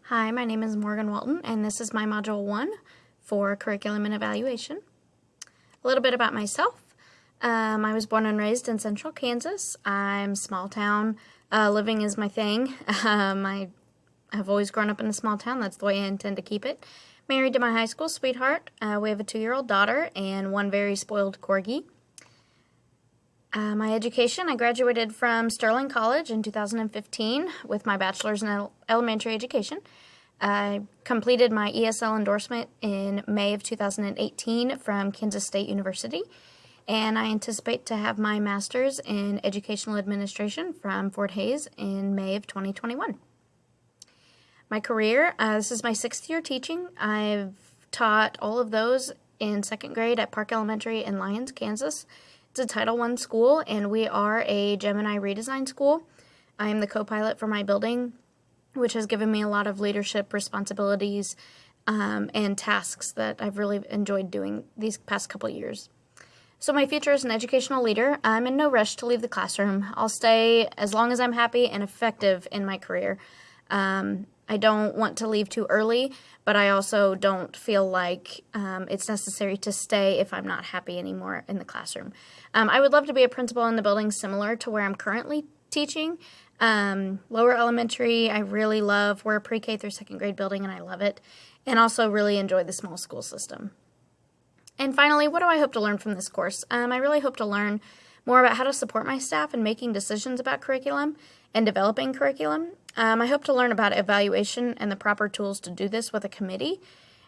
Hi, my name is Morgan Walton, and this is my Module 1 for Curriculum and Evaluation. A little bit about myself. I was born and raised in central Kansas. I'm small town. Living is my thing. I have always grown up in a small town. That's the way I intend to keep it. Married to my high school sweetheart. We have a 2-year-old daughter and one very spoiled corgi. My education, I graduated from Sterling College in 2015 with my bachelor's in elementary education. I completed my ESL endorsement in May of 2018 from Kansas State University, and I anticipate to have my master's in educational administration from Fort Hays in May of 2021. My career, this is my 6th year teaching. I've taught all of those in 2nd grade at Park Elementary in Lyons, Kansas. It's a Title I school, and we are a Gemini redesign school. I am the co-pilot for my building, which has given me a lot of leadership responsibilities and tasks that I've really enjoyed doing these past couple years. So my future as an educational leader, I'm in no rush to leave the classroom. I'll stay as long as I'm happy and effective in my career. I don't want to leave too early, but I also don't feel like it's necessary to stay if I'm not happy anymore in the classroom. I would love to be a principal in the building similar to where I'm currently teaching. Lower elementary, I really love. We're a pre-K through 2nd grade building, and I love it. And also really enjoy the small school system. And finally, what do I hope to learn from this course? I really hope to learn more about how to support my staff in making decisions about curriculum and developing curriculum. I hope to learn about evaluation and the proper tools to do this with a committee.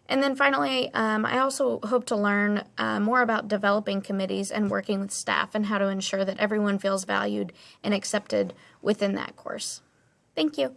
And then finally, I also hope to learn more about developing committees and working with staff and how to ensure that everyone feels valued and accepted within that course. Thank you.